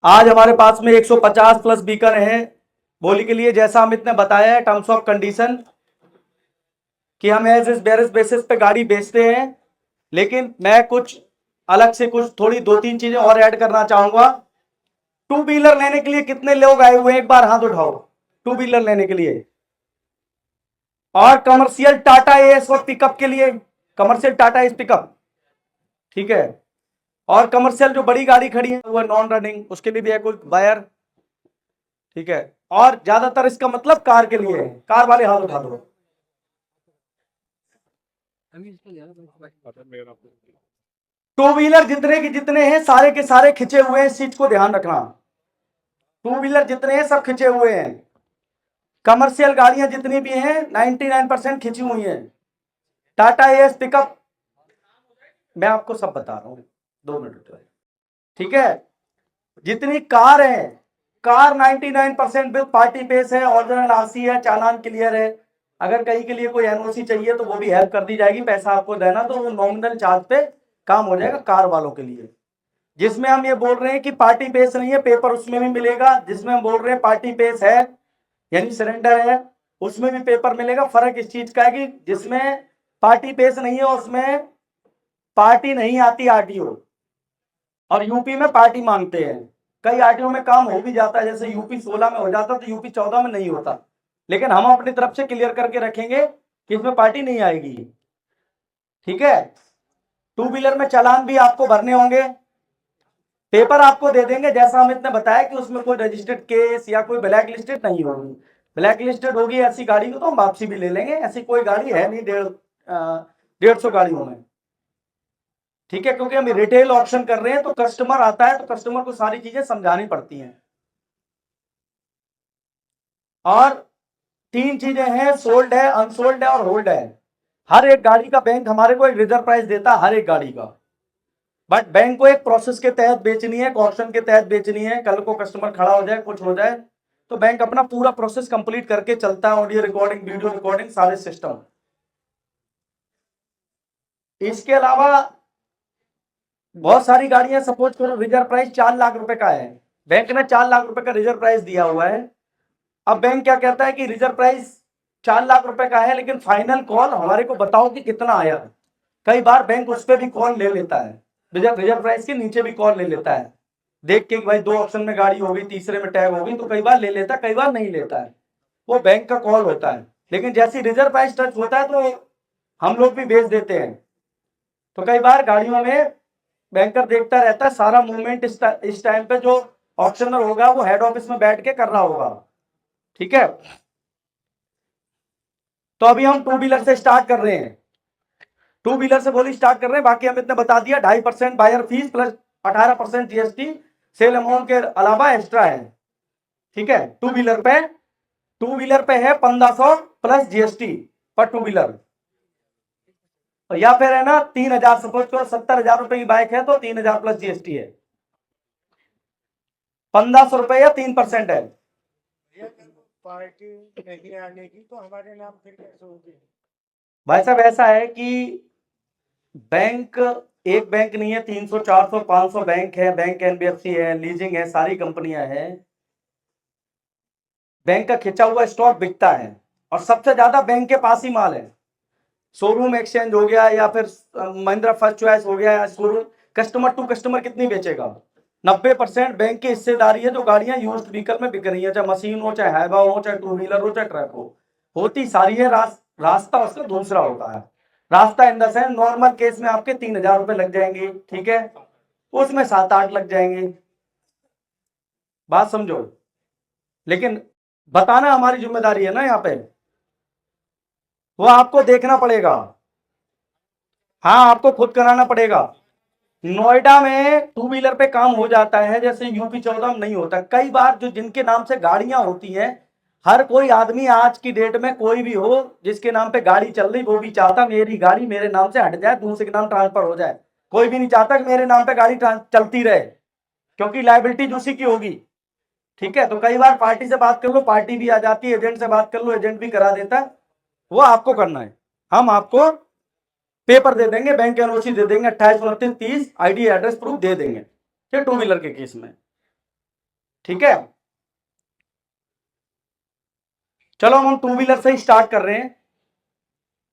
आज हमारे पास में 150 प्लस बीकन है बोली के लिए। जैसा अमित ने बताया है टर्म्स ऑफ कंडीशन कि हम एज इज बेरिस बेसिस पे गाड़ी बेचते हैं, लेकिन मैं कुछ अलग से कुछ थोड़ी 2-3 चीजें और ऐड करना चाहूंगा। टू व्हीलर लेने के लिए कितने लोग आए हुए हैं, एक बार हाथ उठाओ। टू व्हीलर लेने के लिए और कमर्शियल टाटा एस और पिकअप के लिए, कमर्शियल टाटा एस पिकअप, ठीक है। और कमर्शियल जो बड़ी गाड़ी खड़ी है वो नॉन रनिंग, उसके लिए भी है कोई बायर, ठीक है। और ज्यादातर इसका मतलब कार के लिए है। कार वाले हाथ उठा दो। टू व्हीलर जितने के जितने हैं सारे के सारे खिंचे हुए हैं, इस चीज को ध्यान रखना। टू व्हीलर जितने हैं सब खिंचे हुए हैं। कमर्शियल गाड़ियां जितनी भी हैं 99% खिंची हुई हैं। टाटा एस पिकअप मैं आपको सब बता रहा हूं, 2 मिनट, ठीक है। जितनी कार है, कार 99% बिल पार्टी पेस है, ओरिजिनल आरसी है, चालान क्लियर है। अगर कहीं के लिए कोई एनओसी चाहिए तो वो भी हेल्प कर दी जाएगी, पैसा आपको देना तो वो नॉमिनल चार्ज पे काम हो जाएगा कार वालों के लिए। जिसमें हम ये बोल रहे हैं कि पार्टी पेस नहीं है, पेपर उसमें भी मिलेगा। जिसमें हम बोल रहे हैं पार्टी पेस है यानी सरेंडर है, उसमें भी पेपर मिलेगा। फर्क इस चीज का है कि जिसमें पार्टी पेस नहीं है उसमें पार्टी नहीं आती आरटीओ, और यूपी में पार्टी मांगते हैं। कई आरटीओ में काम हो भी जाता है, जैसे यूपी 16 में हो जाता तो यूपी 14 में नहीं होता। लेकिन हम अपनी तरफ से क्लियर करके रखेंगे कि इसमें पार्टी नहीं आएगी, ठीक है। टू व्हीलर में चालान भी आपको भरने होंगे, पेपर आपको दे देंगे। जैसा अमित ने बताया कि उसमें कोई रजिस्टर्ड केस या कोई ब्लैक लिस्टेड नहीं होगी। ब्लैक लिस्टेड होगी ऐसी गाड़ी को तो हम वापसी भी ले लेंगे। ऐसी कोई गाड़ी है नहीं 150 गाड़ियों में, ठीक है। क्योंकि हम रिटेल ऑप्शन कर रहे हैं तो कस्टमर आता है तो कस्टमर को सारी चीजें समझानी पड़ती हैं। और 3 चीजें हैं, सोल्ड है, अनसोल्ड है और होल्ड है। हर एक गाड़ी का बैंक हमारे को एक रिजर्व प्राइस देता है, हर एक गाड़ी का। बट बैंक को एक प्रोसेस के तहत बेचनी है, ऑप्शन के तहत बेचनी है। कल को कस्टमर खड़ा हो जाए, कुछ हो जाए तो बैंक अपना पूरा प्रोसेस कंप्लीट करके चलता है, ऑडियो रिकॉर्डिंग, वीडियो रिकॉर्डिंग, सारे सिस्टम। इसके अलावा बहुत सारी गाड़ियां, सपोज करो रिजर्व प्राइस 4 लाख रुपए का है, बैंक ने 4 लाख रुपए का रिजर्व प्राइस दिया हुआ है। अब बैंक क्या कहता है कि रिजर्व प्राइस 4 लाख रुपए का है, लेकिन फाइनल कॉल हमारे को बताओ कि कितना आया। कई बार बैंक उस पर भी कॉल ले लेता है, रिजर्व प्राइस के नीचे भी कॉल ले लेता है, देख के भाई 2 ऑप्शन में गाड़ी हो गई, तीसरे में टैग हो गई, तो कई बार ले लेता है, कई बार नहीं लेता है। वो बैंक का कॉल होता है। लेकिन जैसे रिजर्व प्राइस टच होता है तो हम लोग भी बेच देते हैं। तो कई बार गाड़ियों में बैंकर देखता रहता है सारा मूवमेंट। इस टाइम पे जो ऑप्शनर होगा वो हेड ऑफिस में बैठ के कर रहा होगा, ठीक है। तो अभी हम टू व्हीलर से स्टार्ट कर रहे हैं, टू व्हीलर से बोली स्टार्ट कर रहे हैं। बाकी हम इतना बता दिया, 2.5% buyer fee plus 18% GST sale amount के अलावा एक्स्ट्रा है, ठीक है। टू व्हीलर पे है 1500 प्लस जीएसटी पर टू व्हीलर। या फिर है ना 3000, सपोज करो 70,000 रुपए की बाइक है तो 3000 प्लस जीएसटी है, 1500 रुपए या 3% है। पार्टी नहीं आने की तो हमारे नाम फिर कैसे होगी? भाई साहब ऐसा है कि बैंक एक बैंक नहीं है, 300 400 500 बैंक है। बैंक एनबीएफसी है, लीजिंग है, सारी कंपनियां हैं। बैंक का खिंचा हुआ स्टॉक बिकता है और सबसे ज्यादा बैंक के पास ही माल है। शोरूम एक्सचेंज हो गया या फिर महिंद्रा फर्स्ट चॉइस हो गया, शोरूम कस्टमर टू कस्टमर कितनी बेचेगा। 90% बैंक की हिस्सेदारी है जो गाड़ियां यूज्ड व्हीकल में बिक रही है, चाहे मशीन हो, चाहे हैवा हो, चाहे टू व्हीलर हो, चाहे ट्रक हो, होती सारी है। रास्ता उसका दूसरा होता है। रास्ता in the sense normal case में आपके 3000 रुपए लग जाएंगे, ठीक है, उसमें 7-8 लग जाएंगे, बात समझो। लेकिन बताना हमारी जिम्मेदारी है ना, यहाँ पे वो आपको देखना पड़ेगा। हाँ, आपको खुद कराना पड़ेगा। नोएडा में टू व्हीलर पे काम हो जाता है, जैसे यूपी 14 में नहीं होता। कई बार जो जिनके नाम से गाड़ियां होती हैं, हर कोई आदमी आज की डेट में कोई भी हो जिसके नाम पे गाड़ी चल रही, वो भी चाहता मेरी गाड़ी मेरे नाम से हट जाए, दूसरे के नाम ट्रांसफर हो जाए। कोई भी नहीं चाहता कि मेरे नाम पे गाड़ी चलती रहे, क्योंकि लाइबिलिटी उसी की होगी, ठीक है। तो कई बार पार्टी से बात कर लो, पार्टी भी आ जाती है, एजेंट से बात कर लो, एजेंट भी करा देता है। वो आपको करना है। हम आपको पेपर दे देंगे, बैंक एनओसी दे देंगे, 28, 29, 30 आईडी एड्रेस प्रूफ दे देंगे, ये टू व्हीलर के केस में। ठीक है, चलो हम टू व्हीलर से ही स्टार्ट कर रहे हैं।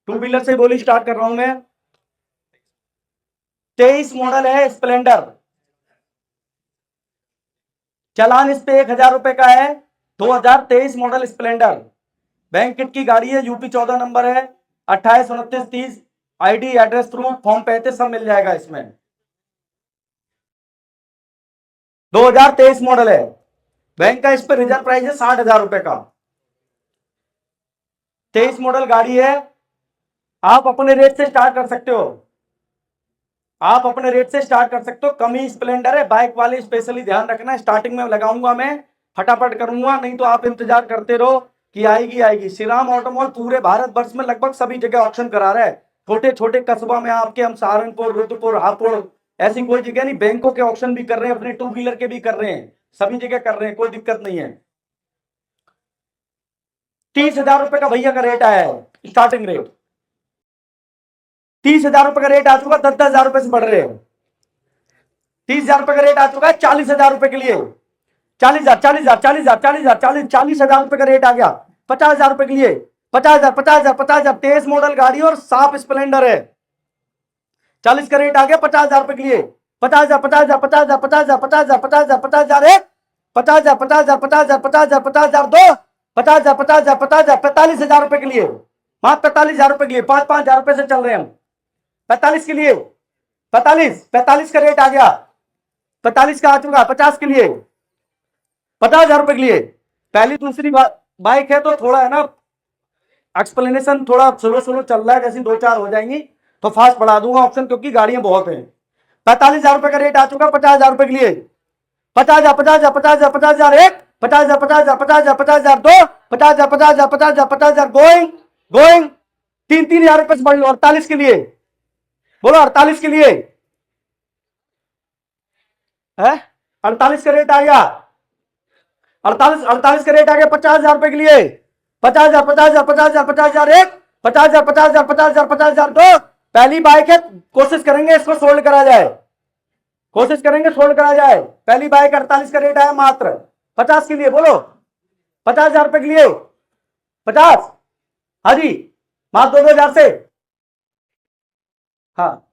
टू व्हीलर से बोली स्टार्ट कर रहा हूं मैं। 23 मॉडल है स्प्लेंडर, चालान इस पे 1000 रुपए का है। 2023 मॉडल स्प्लेंडर, बैंक किट की गाड़ी है, यूपी 14 नंबर है, 28 29 30, आईडी एड्रेस प्रूफ फॉर्म 35 सब मिल जाएगा इसमें। 2023 मॉडल है, बैंक का इस पर रिजर्व प्राइस है 60,000 रुपए का। 23 मॉडल गाड़ी है, आप अपने रेट से स्टार्ट कर सकते हो, आप अपने रेट से स्टार्ट कर सकते हो। कम ही स्प्लेंडर है, बाइक वाले स्पेशली ध्यान रखना, स्टार्टिंग में लगाऊंगा मैं, फटाफट करूंगा, नहीं तो आप इंतजार करते रहो कि आएगी आएगी। श्री राम ऑटोमॉल पूरे भारत वर्ष में लगभग सभी जगह ऑप्शन करा रहा है। छोटे छोटे कस्बा में आपके हम सहारनपुर, रुद्रपुर, हापुड़, ऐसी कोई जगह नहीं, बैंकों के ऑप्शन भी कर रहे हैं, अपने टू व्हीलर के भी कर रहे हैं, सभी जगह कर रहे हैं, कोई दिक्कत नहीं है। 30,000 रुपए का भैया का रेट आया है, स्टार्टिंग रेट 30,000 रुपए का रेट आ चुका, 10,000 रुपए से बढ़ रहे हैं। 30,000 रुपए का रेट आ चुका है 40,000 रुपए के लिए, 40,000 40,000 40,000 40,000 40,000 रुपए का रेट आ गया। 50,000 रुपए के लिए, 50,000 50,000 50,000, 23 मॉडल गाड़ी और साफ स्प्लेंडर है, 40 का रेट आ गया 50,000 रुपए के लिए। 50,000 50,000 50,000 50,000 50,000 50,000 50,000 एक, 50,000 50,000 50,000 50,000 50,000 दो, 50,000 50,000 50,000 45,000 रुपए के लिए, मात्र 45,000 रुपए के लिए, 5,000 रुपए से चल रहे हैं हम। 45 के लिए, 45 का रेट आ गया, 45 का आ चुका, 50 के लिए, 50,000 रुपए के लिए। पहली दूसरी बाइक है तो थोड़ा है ना एक्सप्लेनेशन थोड़ा स्लो स्लो चल रहा है, जैसी 2-4 हो जाएंगी तो फास्ट बढ़ा दूंगा ऑप्शन, क्योंकि गाड़ियां बहुत हैं। 45,000 रुपए का रेट आ चुका, 50,000 रुपए के लिए, 50,000 50,000 50,000 50,000 एक, 50,000 50,000 50,000 50,000 दो, 50,000 50,000 50,000 50,000 गोइंग गोइंग, 3,000 रुपए से बढ़ लो। 48 के लिए बोलो, 48 के लिए है, 48 का रेट आ गया, 48 का रेट आ गया 50,000 रुपए के लिए, 50,000 50,000 50,000 50,000 एक, 50,000 50,000 50,000 50,000 दो। पहली बाइक है, कोशिश करेंगे इसको सोल्ड करा जाए, कोशिश करेंगे सोल्ड करा जाए। पहली बाइक 48 का रेट आया मात्र, 50 के लिए बोलो, 50,000 रुपए के लिए 50, हाँ जी, मात्र 2,000 से। हाँ,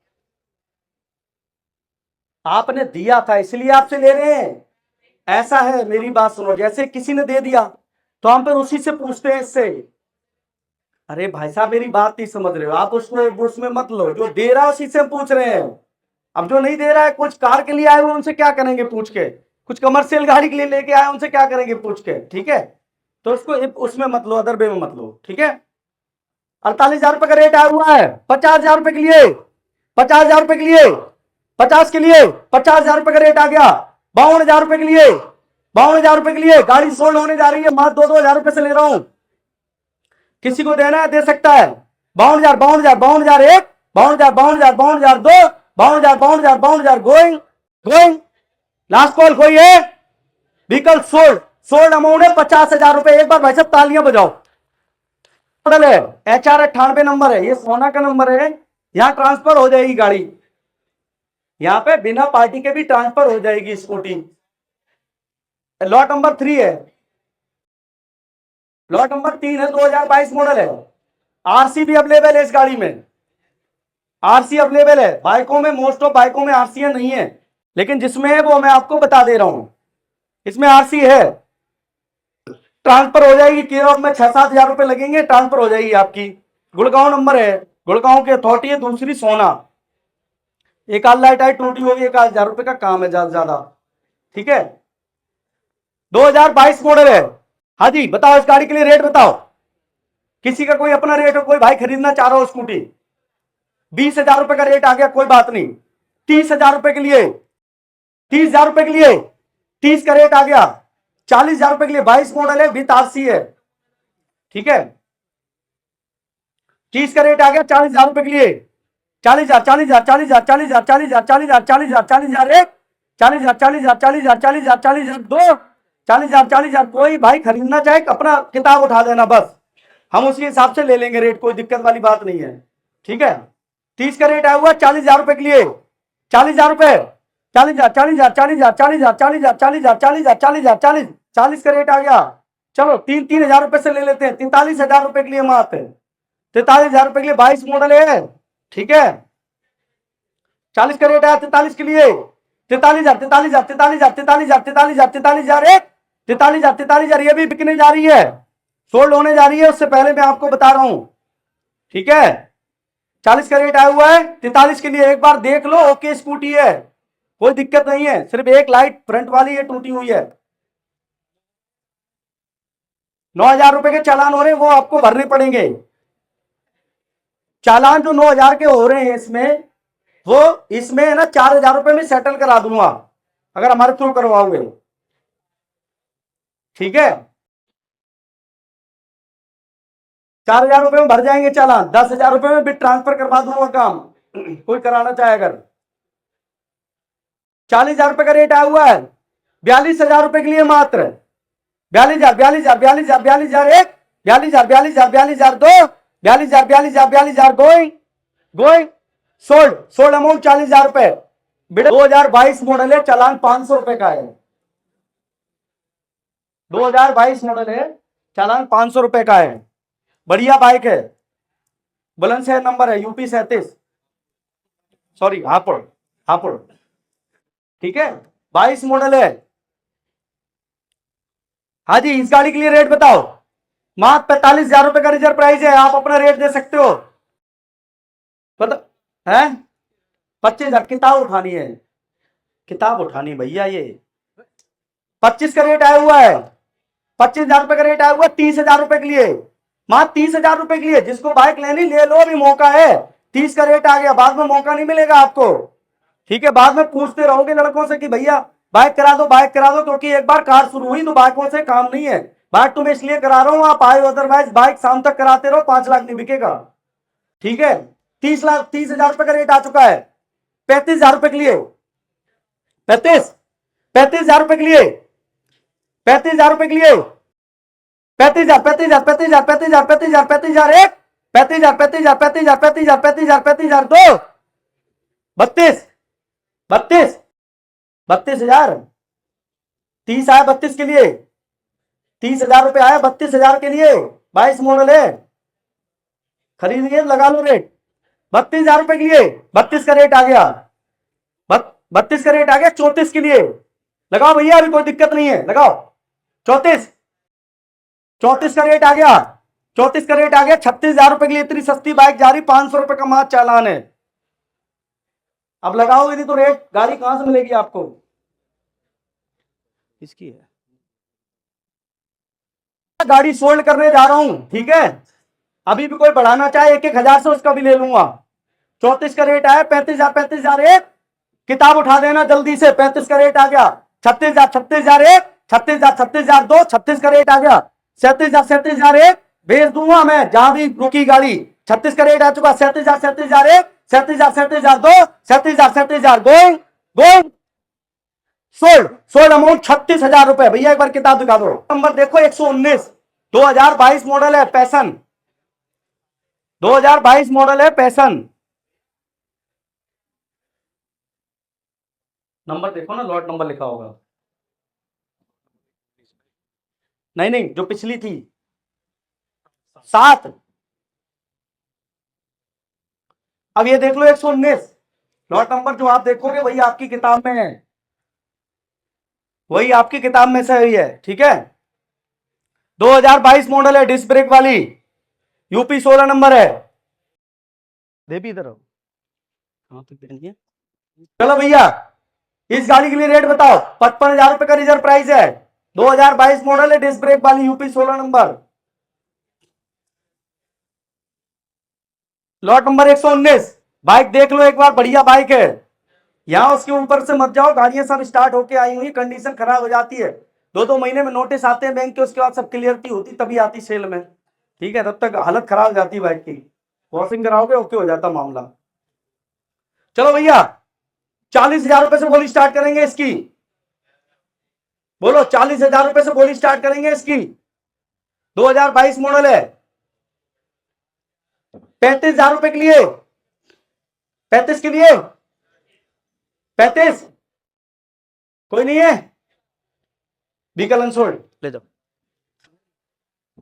आपने दिया था इसलिए आपसे ले रहे हैं, ऐसा है, मेरी बात सुनो, जैसे किसी ने दे दिया तो हम फिर उसी से पूछते हैं इससे। अरे भाई साहब मेरी बात नहीं समझ रहे हो आप, उसमें मत लो, जो दे रहा है उसी से हम पूछ रहे हैं। अब जो नहीं दे रहा है, कुछ कार के लिए आए हुए उनसे क्या करेंगे पूछ के, कुछ कमर्शियल गाड़ी के लिए लेके आए उनसे क्या करेंगे पूछ के, ठीक है, तो उसको उसमें मत लो, अदर वे में मत लो, ठीक है। 48,000 रुपए का रेट आया हुआ है, 50,000 रुपए के लिए, 50,000 रुपए के लिए, 50 के लिए, 50,000 रुपए का रेट आ गया। 52,000 रुपए के लिए, 52,000 रुपए के लिए गाड़ी सोल्ड होने जा रही है, मात्र 2,000 रुपए से ले रहा हूं, किसी को देना है दे सकता है। 52,000 52,000 52,000 एक, 52,000 52,000 52,000 दो, 52,000 52,000 52,000 गोइंग गोइंग, लास्ट कॉल कोई है, व्हीकल सोल्ड, सोल्ड अमाउंट है 50,000 रुपए। एक बार भाई साहब तालियां बजाओ। मॉडल है HR 98 नंबर है, ये सोना का नंबर है, यहां ट्रांसफर हो जाएगी गाड़ी, यहां पे बिना पार्टी के भी ट्रांसफर हो जाएगी स्कूटी। लॉट नंबर 3 है, लॉट नंबर 3 है, 2022 मॉडल है। आरसी भी अवेलेबल है इस गाड़ी में, आरसी अवेलेबल है। बाइकों में, मोस्ट ऑफ बाइकों में आरसी नहीं है, लेकिन जिसमें है वो मैं आपको बता दे रहा हूं, इसमें आरसी है, ट्रांसफर हो जाएगी। केरल में 6-7 हजार रुपए लगेंगे, ट्रांसफर हो जाएगी आपकी। गुड़गांव नंबर है, गुड़गांव की अथॉरिटी है, दूसरी सोना। एक आध लाइट आई टूटी होगी, 1,000 रुपए का काम है ज्यादा, ठीक है। 2022 मॉडल है। हाँ जी बताओ, इस गाड़ी के लिए रेट बताओ, किसी का कोई अपना रेट हो, कोई भाई खरीदना चाह रहा हो स्कूटी, 20,000 रुपए का रेट आ गया, कोई बात नहीं, 30,000 रुपए के लिए, 30,000 रुपए के लिए, 30 का रेट आ गया। 40,000 रुपए के लिए, 22 मॉडल है, विद आरसी है, ठीक है। 30 का रेट आ गया 40,000 रुपए के लिए, 40,000 40,000 40,000 40,000 40,000 40,000 40,000 40,000 एक, 40,000 40,000 40,000 40,000 40,000 दो, 40,000 40,000 कोई भाई खरीदना चाहे अपना किताब उठा देना, बस हम उसी हिसाब से ले लेंगे रेट, कोई दिक्कत वाली बात नहीं है, ठीक है। 30 का रेट आया हुआ 40,000 रुपए के लिए, 40,000 रुपए, 40,000 40,000 40,000 40,000 40,000 40,000 40,000 40,000 40 40 का रेट आ गया। चलो 3,000 रुपए से ले लेते हैं। 43,000 रुपए के लिए मात्र 43,000 रुपए के लिए 22 मॉडल है, ठीक है। 40 का रेट आया 43 के लिए। 43,000 43,000 43,000 43,000 43,000 43,000 एक 43,000 43,000 ये भी बिकने जा रही है, सोल्ड होने जा रही है। उससे पहले मैं आपको बता रहा हूं, ठीक है। 40 का रेट आया हुआ है 43 के लिए। एक बार देख लो, ओके स्कूटी है, कोई दिक्कत नहीं है। सिर्फ एक लाइट फ्रंट वाली ये टूटी हुई है। 9,000 रुपए के चालान हो रहे हैं, वो आपको भरने पड़ेंगे। चालान जो 9,000 के हो रहे हैं इसमें, वो इसमें है ना 4,000 रुपए में सेटल करा दूंगा अगर हमारे थ्रू करवाओगे, ठीक है। 4,000 रुपए में भर जाएंगे चालान। 10,000 रुपए में बिल ट्रांसफर करवा दूंगा काम, कोई कराना चाहे अगर। 40,000 रुपए का रेट आया हुआ है 42,000 रुपए के लिए मात्र। 42,000 42,000 42,000 42,000 एक 42,000 42,000 42,000 दो 42,000 42,000 42,000 going going sold sold amount 40,000 रुपए। 2022 मॉडल है, चालान 500 रुपए का है। 2022 मॉडल है, चालान 500 रुपए का है। बढ़िया बाइक है, बुलंदशहर नंबर है, यूपी 37, सॉरी हापुड़ हापुड़, ठीक है। 22 मॉडल है। हाँ जी, इस गाड़ी के लिए रेट बताओ। मात्र 45,000 रुपए का रिजर्व प्राइस है, आप अपना रेट दे सकते हो। बता है 25,000। किताब उठानी है, किताब उठानी भैया। ये 25 का रेट आया हुआ है, 25,000 रुपए का रेट आया हुआ है 30,000 रुपए के लिए। मात्र 30,000 रुपए के लिए। जिसको बाइक लेनी ले लो, अभी मौका है। 30 का रेट आ गया, बाद में मौका नहीं मिलेगा आपको, ठीक है। बाद में पूछते रहोगे लड़कों से कि भैया बाइक करा दो बाइक करा दो, क्योंकि एक बार कार शुरू हुई तो बाइकों से काम नहीं है। बाइक तो मैं इसलिए करा रहा हूं आप आए, अदरवाइज बाइक शाम तक कराते रहो 5 लाख नहीं बिकेगा, ठीक है। 30,000 रुपए का रेट आ चुका है। 35,000 रुपए के लिए 35,000 रुपए के लिए 35,000 रुपए के लिए 35,000 35,000 35,000 35,000 35,000 35,000 एक 35,000 35,000 35,000 35,000 35,000 35,000 दो 32 32 32,000। 30 आया 32 के लिए। 30,000 रुपए आया 32,000 के लिए। 22 मॉडल है, खरीदिए लगा लो रेट। 32,000 रुपए के लिए 32 का रेट आ गया। 32 का रेट आ गया। 34 के लिए लगाओ भैया, अभी कोई दिक्कत नहीं है, लगाओ 34। 34 का रेट आ गया। 34 का रेट आ गया। 36,000 रुपए के लिए इतनी सस्ती बाइक जा रही, 500 रुपए का मात्र चालान है। अब लगाओगे नहीं तो रेट गाड़ी कहां से मिलेगी आपको। इसकी है गाड़ी सोल्ड करने जा रहा हूं, ठीक है। अभी भी कोई बढ़ाना चाहे 1,000 से उसका भी ले लूंगा। 34 का रेट आया 35,000 35,000 एक किताब उठा देना जल्दी से। 35 का रेट आ गया। 36,000 36,000 एक 36,000 36,000 दो 36 का रेट आ गया। 37,000 37,000 एक भेज दूंगा मैं जहां भी रुकी गाड़ी। 36 का रेट आ चुका। 37,000 37,000 एक 37,000 37,000 दो 37,000 37,000 going going sold sold amount 36,000 रुपए। भैया एक बार किताब दिखा दो। नंबर देखो 119 2022 मॉडल है पैशन। 2022 मॉडल है पैशन। नंबर देखो ना, लॉट नंबर लिखा होगा। नहीं नहीं, जो पिछली थी 7। अब ये देख लो 119 लॉट नंबर जो आप देखोगे वही आपकी किताब में है, वही आपकी किताब में से हुई है, ठीक है। 2022 मॉडल है, डिस्क ब्रेक वाली, यूपी 16 नंबर है। दे भी इधर चलो भैया, इस गाड़ी के लिए रेट बताओ। 55,000 रुपए का रिजर्व प्राइस है। 2022 मॉडल है, डिस्क ब्रेक वाली, UP 16 number, lot number 119। Bike देख लो एक बार, बढ़िया बाइक है। यहां उसके ऊपर से मत जाओ, गाड़ियां सब स्टार्ट होके आई हुई, कंडीशन खराब हो जाती है। 2-2 महीने में नोटिस आते हैं बैंक के, उसके बाद सब क्लियरिटी होती तभी आती सेल में, ठीक है। तब तक हालत खराब हो जाती है बाइक की। वॉशिंग कराओगे ओके हो जाता मामला। चलो भैया 40,000 रुपए से बोली स्टार्ट करेंगे इसकी। बोलो 40,000 रुपए से बोली स्टार्ट करेंगे इसकी। 2022 मॉडल है। 35,000 रुपए के लिए 35 के लिए 35 कोई नहीं है? व्हीकल अनसोल्ड ले जाओ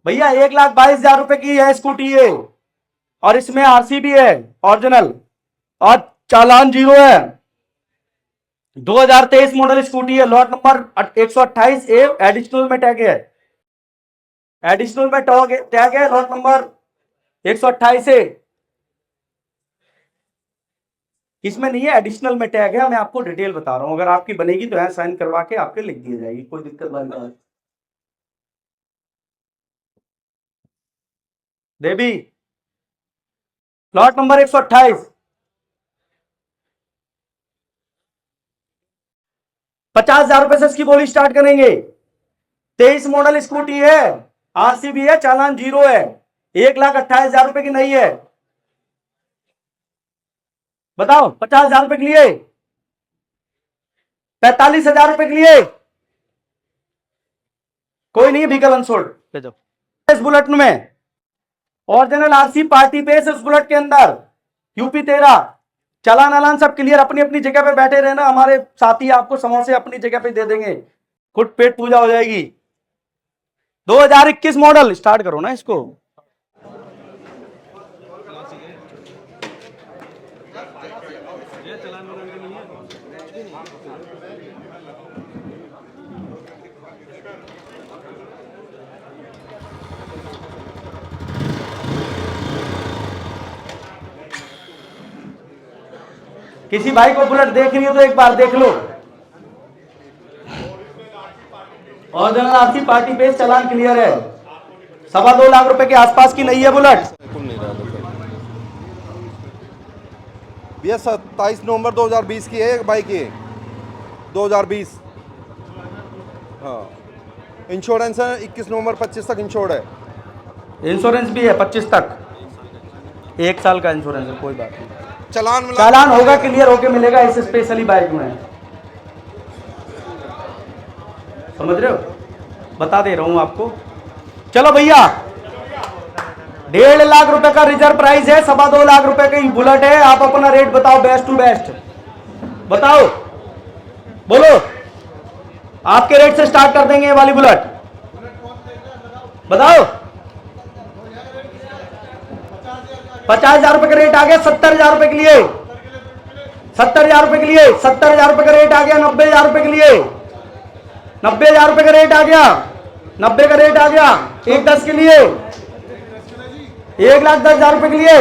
भैया। 1,22,000 रुपए की है स्कूटी ये, और इसमें आरसी भी है ओरिजिनल, और चालान जीरो है। 2023 मॉडल स्कूटी है, लॉट नंबर 128A, एडिशनल में टैग है, एडिशनल में टैग है, लॉट नंबर 128A। इसमें नहीं है, एडिशनल में टैग है। मैं आपको डिटेल बता रहा हूं, अगर आपकी बनेगी तो यहां साइन करवा के आपके लिख दी जाएगी, कोई दिक्कत वाली बात नहीं। देवी लॉट नंबर 128, 50,000 रुपए से इसकी बोली स्टार्ट करेंगे। 23 मॉडल स्कूटी है, आरसी भी है, चालान जीरो है, 1,28,000 रुपए की नहीं है। बताओ 50,000 रुपए के लिए, 45,000 रुपए के लिए, कोई नहीं, व्हीकल अनसोल्ड ले जाओ। इस बुलेट में ओरिजिनल आरसी पार्टी पेस इस बुलेट के अंदर, यूपी 13, चालान अलान सब क्लियर। अपनी अपनी जगह पे बैठे रहना, हमारे साथी आपको समोसे अपनी जगह पे दे देंगे, खुद पेट पूजा हो जाएगी। 2021 मॉडल, स्टार्ट करो ना इसको। किसी भाई को बुलेट देखनी है तो एक बार देख लो। ओरिजिनल आरसी पार्टी पेज, चालान क्लियर है, 2.25 लाख रुपए के आसपास की नहीं है बुलेट। भैया 27 नवंबर 2020 की है बाइक ये, 2020। हाँ, इंश्योरेंस है 21 नवंबर 25 तक इंश्योर्ड है। इंश्योरेंस भी है 25 तक, 1 साल का इंश्योरेंस है, कोई बात नहीं। चालान होगा, क्लियर होके मिलेगा इस स्पेशली बाइक में, समझ रहे हो, बता दे रहा हूं आपको। चलो भैया, 1.5 लाख रुपए का रिजर्व प्राइस है, 2.25 लाख रुपए की बुलेट है। आप अपना रेट बताओ, बेस्ट टू बेस्ट बताओ, बोलो, आपके रेट से स्टार्ट कर देंगे ये वाली बुलेट, बताओ। 50,000 रुपए का रेट आ गया, 70,000 रुपए के लिए, 70,000 रुपए के लिए, 70,000 रुपए का रेट आ गया, 90,000 रुपए के लिए, 90,000 रुपए का रेट आ गया, 90 का रेट आ गया, 1,10 के लिए, 1,10,000 रुपए के लिए,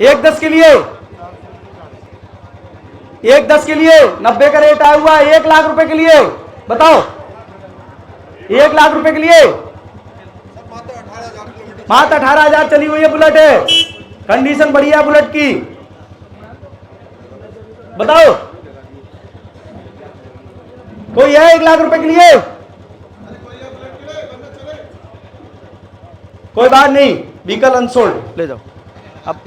1,10 के लिए, 1,10 के लिए, 90 का रेट आया हुआ, 1 लाख रुपए के लिए, बताओ, 1 लाख रुपए के लिए, मात्र 18,000 चली हुई है बुलेट है, कंडीशन बढ़िया है बुलेट की, बताओ। कोई है 1 लाख रुपए के लिए? कोई बात नहीं, व्हीकल अनसोल्ड ले जाओ अब।